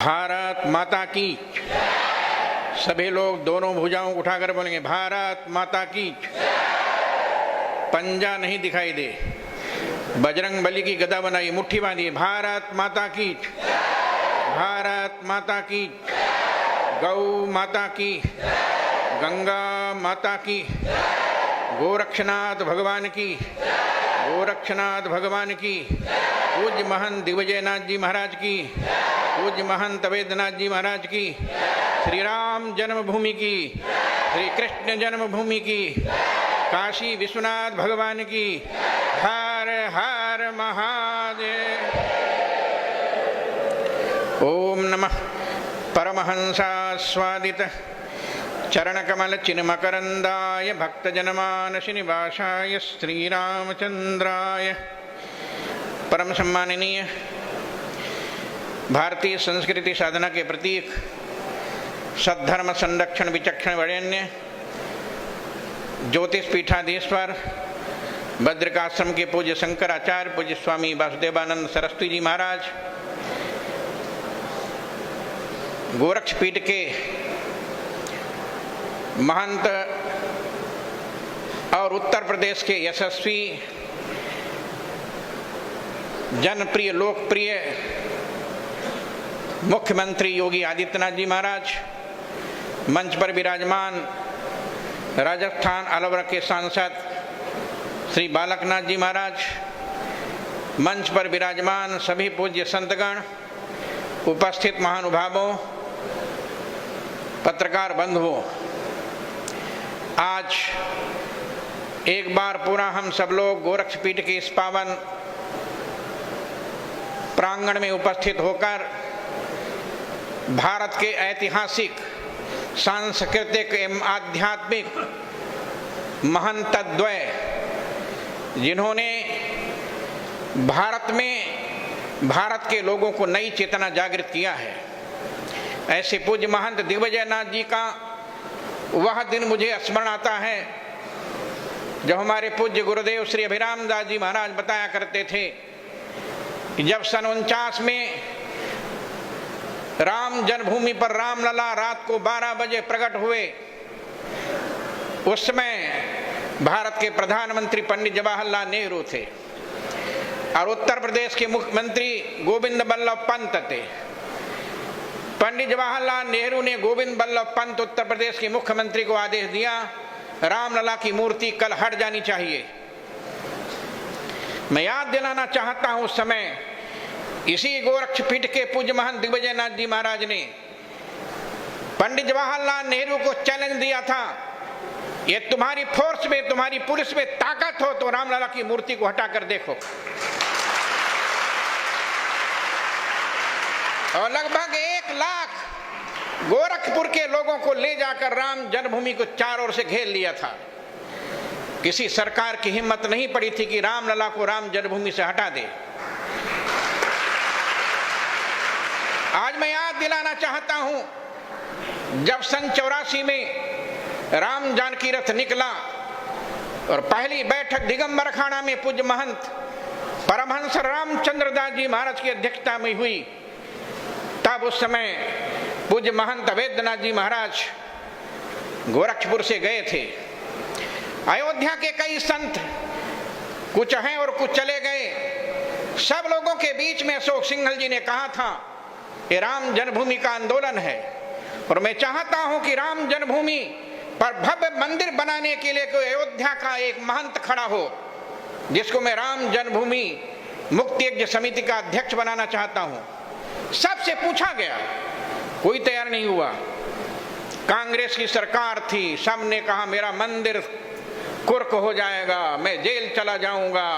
भारत माता की। सभी लोग दोनों भुजाओं को उठाकर बोलेंगे भारत माता की। पंजा नहीं दिखाई दे। बजरंग बली की गदा बनाइए, मुट्ठी बांधिए। भारत माता की, भारत माता की, गौ माता की, गंगा माता की, गोरक्षनाथ भगवान की, गोरक्षनाथ भगवान की, पूज्य महंत दिग्विजयनाथ जी महाराज की, पूज्य महंत अवैधनाथ जी महाराज की, श्री राम जन्मभूमि की, श्री कृष्ण जन्मभूमि की, काशी विश्वनाथ भगवान की। हर हर महादेव। ओम नमः परमहंसास्वादित चरणकमल चिन्मकरंदाय भक्तजनमानस निवासाय श्रीरामचंद्राय। परम सम्माननीय भारतीय संस्कृति साधना के प्रतीक, सद्धर्म संरक्षण विचक्षण वरेण्य, ज्योतिष पीठाधीश्वर भद्रिकाश्रम के पूज्य शंकराचार्य पूज्य स्वामी वासुदेवानंद सरस्वती जी महाराज, गोरक्ष पीठ के महंत और उत्तर प्रदेश के यशस्वी जनप्रिय लोकप्रिय मुख्यमंत्री योगी आदित्यनाथ जी महाराज, मंच पर विराजमान राजस्थान अलवर के सांसद श्री बालकनाथ जी महाराज, मंच पर विराजमान सभी पूज्य संतगण, उपस्थित महानुभावों, पत्रकार बंधुओं, आज एक बार पूरा हम सब लोग गोरक्ष पीठ के इस पावन प्रांगण में उपस्थित होकर भारत के ऐतिहासिक, सांस्कृतिक एवं आध्यात्मिक महंतद्वय, जिन्होंने भारत में भारत के लोगों को नई चेतना जागृत किया है, ऐसे पूज्य महंत दिग्विजयनाथ जी का वह दिन मुझे स्मरण आता है जब हमारे पूज्य गुरुदेव श्री अभिराम दास जी महाराज बताया करते थे कि जब सन 49 में राम जन्मभूमि पर रामलला रात को 12 बजे प्रकट हुए, उस समय भारत के प्रधानमंत्री पंडित जवाहरलाल नेहरू थे और उत्तर प्रदेश के मुख्यमंत्री गोविंद बल्लभ पंत थे। पंडित जवाहरलाल नेहरू ने गोविंद बल्लभ पंत उत्तर प्रदेश के मुख्यमंत्री को आदेश दिया, रामलला की मूर्ति कल हट जानी चाहिए। मैं याद दिलाना चाहता हूं, उस समय इसी गोरक्ष पीठ के पूज्य महंत दिग्विजयनाथ जी महाराज ने पंडित जवाहरलाल नेहरू को चैलेंज दिया था, ये तुम्हारी फोर्स में, तुम्हारी पुलिस में ताकत हो तो रामलला की मूर्ति को हटाकर देखो। और लगभग 1 लाख गोरखपुर के लोगों को ले जाकर राम जन्मभूमि को चारों ओर से घेर लिया था। किसी सरकार की हिम्मत नहीं पड़ी थी कि रामलला को राम जन्मभूमि से हटा दे। आज मैं याद दिलाना चाहता हूं, जब सन 84 में राम जानकी रथ निकला और पहली बैठक दिगंबर अखाड़ा में पूज्य महंत परमहंस रामचंद्र दास जी महाराज की अध्यक्षता में हुई, तब उस समय पूज्य महंत अवैधनाथ जी महाराज गोरखपुर से गए थे। अयोध्या के कई संत, कुछ हैं और कुछ चले गए, सब लोगों के बीच में अशोक सिंघल जी ने कहा था ये राम जन्मभूमि का आंदोलन है और मैं चाहता हूं कि राम जन्मभूमि पर भव्य मंदिर बनाने के लिए कोई अयोध्या का एक महंत खड़ा हो, जिसको मैं राम जन्मभूमि मुक्ति यज्ञ समिति का अध्यक्ष बनाना चाहता हूं। सबसे पूछा गया, कोई तैयार नहीं हुआ। कांग्रेस की सरकार थी, सबने कहा मेरा मंदिर कुर्क हो जाएगा, मैं जेल चला जाऊंगा।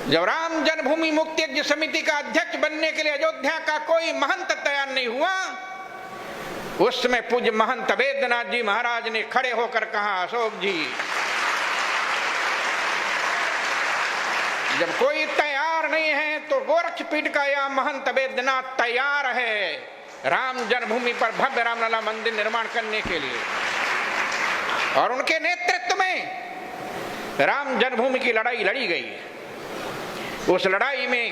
जब राम जन्मभूमि मुक्ति यज्ञ समिति का अध्यक्ष बनने के लिए अयोध्या का कोई महंत तैयार नहीं हुआ, उस समय पूज्य महंत अवैधनाथ जी महाराज ने खड़े होकर कहा, अशोक जी, जब कोई तैयार नहीं है तो गोरक्ष पीठ का यह महंत अवैधनाथ तैयार है राम जन्मभूमि पर भव्य रामलला मंदिर निर्माण करने के लिए। और उनके नेतृत्व में राम जन्मभूमि की लड़ाई लड़ी गई। उस लड़ाई में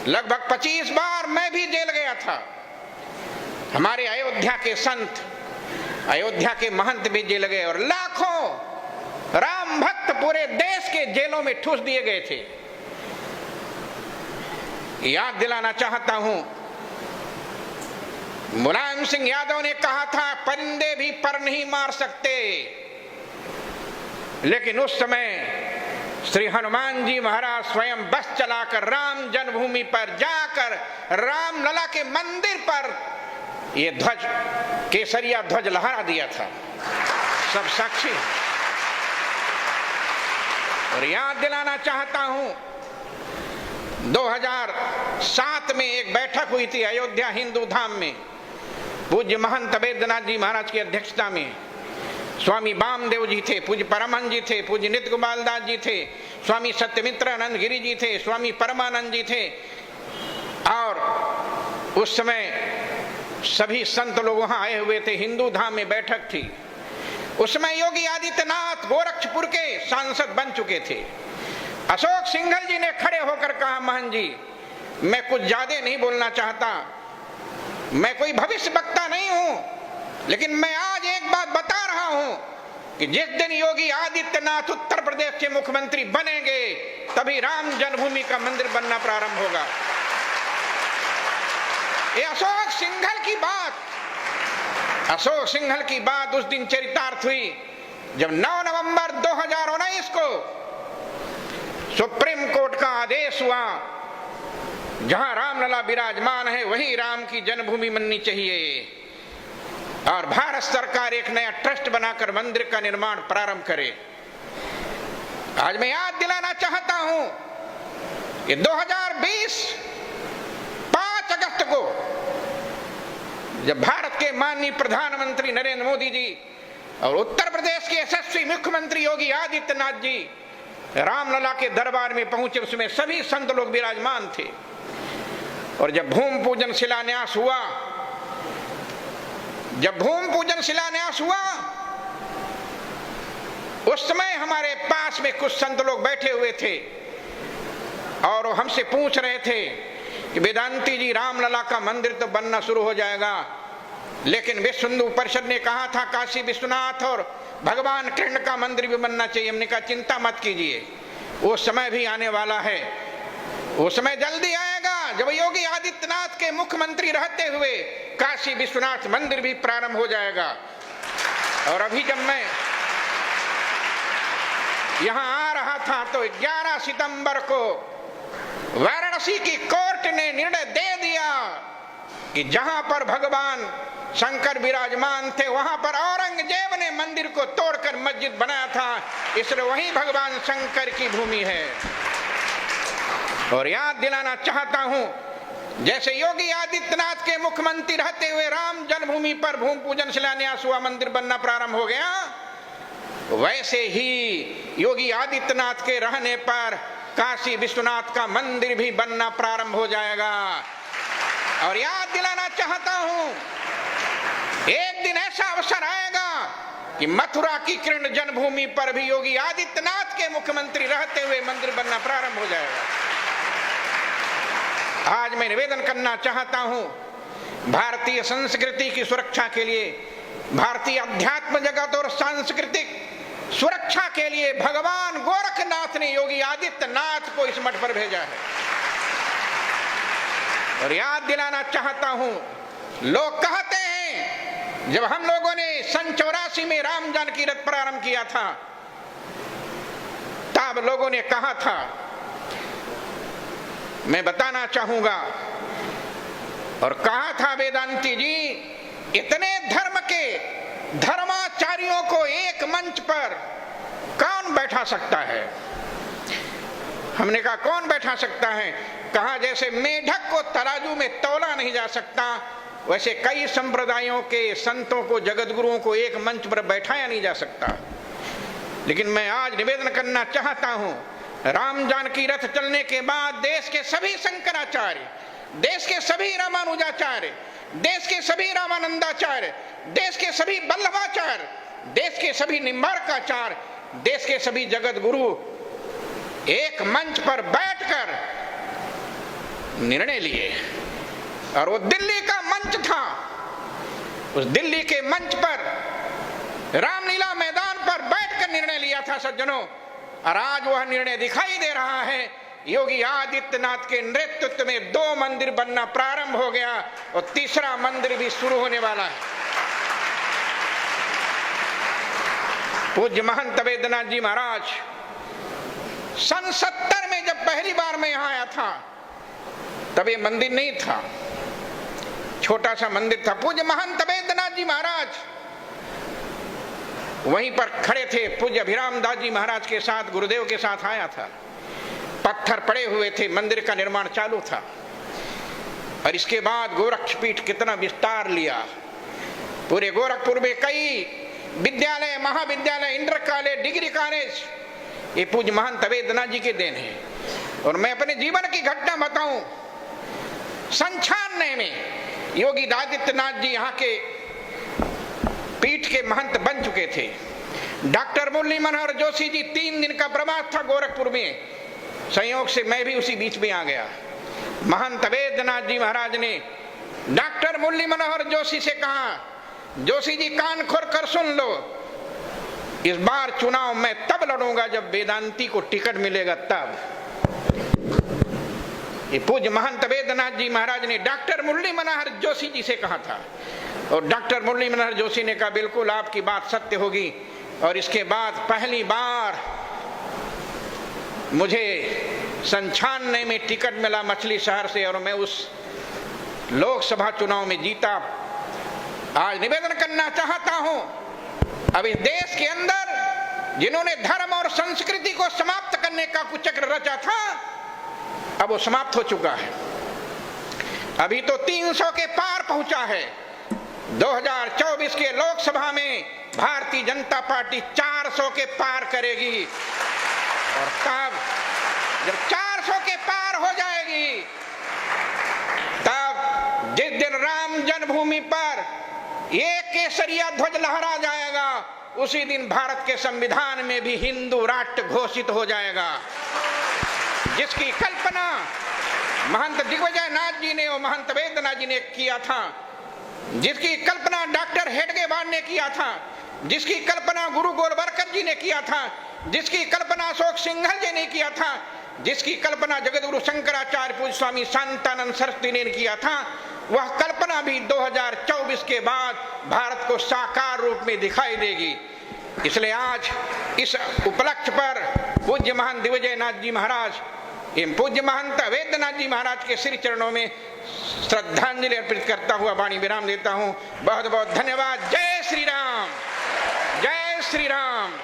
लगभग 25 बार मैं भी जेल गया। था। हमारे अयोध्या के संत, अयोध्या के महंत भेजे लगे और लाखों राम भक्त पूरे देश के जेलों में ठूस दिए गए थे। याद दिलाना चाहता हूं, मुलायम सिंह यादव ने कहा था परिंदे भी पर नहीं मार सकते, लेकिन उस समय श्री हनुमान जी महाराज स्वयं बस चलाकर राम जन्मभूमि पर जाकर रामलला के मंदिर पर ये ध्वज, केसरिया ध्वज लहरा दिया था। सब साक्षी। और याद दिलाना चाहता हूं, 2007 में एक बैठक हुई थी अयोध्या हिंदू धाम में, पूज्य महंत वैद्यनाथ जी महाराज की अध्यक्षता में। स्वामी वामदेव जी थे, पूज्य परमहंस जी थे, पूज्य नित्य गोपाल दास जी थे, स्वामी सत्यमित्रानंद गिरी जी थे, स्वामी परमानंद जी थे। और उस समय सभी संत लोग वहां आए हुए थे, हिंदू धाम में बैठक थी। उसमें योगी आदित्यनाथ गोरखपुर के सांसद बन चुके थे। अशोक सिंघल जी ने खड़े होकर कहा, महंत जी मैं कुछ ज्यादा नहीं बोलना चाहता, मैं कोई भविष्य वक्ता नहीं हूं, लेकिन मैं आज एक बात बता रहा हूं कि जिस दिन योगी आदित्यनाथ उत्तर प्रदेश के मुख्यमंत्री बनेंगे तभी राम जन्मभूमि का मंदिर बनना प्रारंभ होगा। ये अशोक सिंघल की बात उस दिन चरितार्थ हुई जब 9 नवंबर 2019 को सुप्रीम कोर्ट का आदेश हुआ, जहां रामलला विराजमान है वही राम की जन्मभूमि बननी चाहिए, और भारत सरकार एक नया ट्रस्ट बनाकर मंदिर का निर्माण प्रारंभ करे। आज मैं याद दिलाना चाहता हूं कि 2020 5 अगस्त को जब भारत के माननीय प्रधानमंत्री नरेंद्र मोदी जी और उत्तर प्रदेश के यशस्वी मुख्यमंत्री योगी आदित्यनाथ जी रामलला के दरबार में पहुंचे, उसमें सभी संत लोग विराजमान थे। और जब भूमि पूजन शिलान्यास हुआ, उस समय हमारे पास में कुछ संत लोग बैठे हुए थे और हमसे पूछ रहे थे कि वेदांती जी रामलला का मंदिर तो बनना शुरू हो जाएगा, लेकिन विश्व हिंदू परिषद ने कहा था काशी विश्वनाथ और भगवान कृष्ण का मंदिर भी बनना चाहिए। हमने कहा चिंता मत कीजिए, वो समय भी आने वाला है, वो समय जल्दी आएगा जब योगी आदित्यनाथ के मुख्यमंत्री रहते हुए काशी विश्वनाथ मंदिर भी प्रारंभ हो जाएगा। और अभी जब मैं यहां आ रहा था तो 11 सितंबर को वाराणसी की कोर्ट ने निर्णय दे दिया कि जहां पर भगवान शंकर विराजमान थे वहां पर औरंगजेब ने मंदिर को तोड़कर मस्जिद बनाया था, इसलिए वही भगवान शंकर की भूमि है। और याद दिलाना चाहता हूं, जैसे योगी आदित्यनाथ के मुख्यमंत्री रहते हुए राम जन्मभूमि पर भूमि पूजन शिलान्यास हुआ, मंदिर बनना प्रारंभ हो गया, वैसे ही योगी आदित्यनाथ के रहने पर काशी विश्वनाथ का मंदिर भी बनना प्रारंभ हो जाएगा। और याद दिलाना चाहता हूं, एक दिन ऐसा अवसर आएगा कि मथुरा की कृष्ण जन्मभूमि पर भी योगी आदित्यनाथ के मुख्यमंत्री रहते हुए मंदिर बनना प्रारंभ हो जाएगा। आज मैं निवेदन करना चाहता हूं, भारतीय संस्कृति की सुरक्षा के लिए, भारतीय अध्यात्म जगत और सांस्कृतिक सुरक्षा के लिए भगवान गोरखनाथ ने योगी आदित्यनाथ को इस मठ पर भेजा है। और याद दिलाना चाहता हूं, लोग कहते हैं जब हम लोगों ने सन 84 में राम जानकी रथ प्रारंभ किया था, तब लोगों ने कहा था, मैं बताना चाहूंगा, और कहा था वेदांती जी इतने धर्म के धर्माचार्यों को एक मंच पर कौन बैठा सकता है? हमने कहा कौन बैठा सकता है? कहा जैसे मेढक को तराजू में तौला नहीं जा सकता, वैसे कई संप्रदायों के संतों को, जगत गुरुओं को एक मंच पर बैठाया नहीं जा सकता। लेकिन मैं आज निवेदन करना चाहता हूं, राम जानकी रथ चलने के बाद देश के सभी शंकराचार्य, देश के सभी रामानुजाचार्य, देश के सभी रामानंदाचार्य, देश के सभी वल्लभाचार्य, देश के सभी निम्बार्काचार्य, देश के सभी जगत गुरु एक मंच पर बैठकर निर्णय लिए और वो दिल्ली का मंच था। उस दिल्ली के मंच पर रामलीला मैदान पर बैठकर निर्णय लिया था सज्जनों, और आज वह निर्णय दिखाई दे रहा है। योगी आदित्यनाथ के नेतृत्व में 2 मंदिर बनना प्रारंभ हो गया और तीसरा मंदिर भी शुरू होने वाला है। पूज्य महंत वेद्यनाथ जी महाराज सन 70 में जब पहली बार मैं यहां आया था तब ये मंदिर नहीं था, छोटा सा मंदिर था। पूज्य महंत वेद्यनाथ जी महाराज वहीं पर खड़े थे। पूज्य अभिराम दास जी महाराज के साथ, गुरुदेव के साथ आया था। पत्थर पड़े हुए थे, मंदिर का निर्माण चालू था। और इसके बाद गोरक्षपीठ कितना विस्तार लिया। पूरे गोरखपुर में कई विद्यालय, महाविद्यालय, इंटर कॉलेज, डिग्री कॉलेज, ये पूज्य महंत वेद्यनाथ जी के देन है। और मैं अपने जीवन की घटना बताऊं, सन 96 में योगी आदित्यनाथ जी यहाँ के पीठ के महंत बन चुके थे। डॉक्टर मुरली मनोहर जोशी जी 3 दिन का प्रवास था गोरखपुर में, संयोग से मैं भी उसी बीच में आ गया। महंत वेद्यनाथ जी महाराज ने डॉक्टर मुरली मनोहर जोशी से कहा, जोशी जी कान खोल कर सुन लो, इस बार चुनाव मैं तब लड़ूंगा जब वेदांती को टिकट मिलेगा तब। ये पूज्य महंत वेद्यनाथ जी महाराज ने डॉक्टर मुरली मनोहर जोशी जी से कहा था। और डॉक्टर मुरली मनोहर जोशी ने कहा बिल्कुल आपकी बात सत्य होगी। और इसके बाद पहली बार मुझे सन 96 में टिकट मिला मछली शहर से और मैं उस लोकसभा चुनाव में जीता। आज निवेदन करना चाहता हूं, अब इस देश के अंदर जिन्होंने धर्म और संस्कृति को समाप्त करने का कुचक्र रचा था, अब वो समाप्त हो चुका है। अभी तो 300 के पार पहुंचा है। 2024 के लोकसभा में भारतीय जनता पार्टी 400 के पार करेगी। और तब जब 400 के पार हो जाएगी, तब जिस दिन राम जन्मभूमि पर एक केसरिया ध्वज लहरा जाएगा, उसी दिन भारत के संविधान में भी हिंदू राष्ट्र घोषित हो जाएगा। जिसकी कल्पना महंत दिग्विजय नाथ जी ने और महंत वेद्यनाथ जी ने किया था, जिसकी कल्पना डॉक्टर हेडगेवार ने किया था, जिसकी कल्पना गुरु गोलवलकर जी ने किया था, जिसकी कल्पना अशोक सिंघल जी ने किया था, जिसकी कल्पना जगतगुरु शंकराचार्य पूज्य स्वामी शांतानंद सरस्वती ने किया था, वह कल्पना भी 2024 के बाद भारत को साकार रूप में दिखाई देगी। इसलिए आज इस उपलक्ष्य पर पूज्य महंत दिग्विजय नाथ जी महाराज एवं पूज्य महंत वेद्यनाथ जी महाराज के श्री चरणों में श्रद्धांजलि अर्पित करता हुआ वाणी विराम देता हूं। बहुत बहुत धन्यवाद। जय श्री राम, जय श्री राम।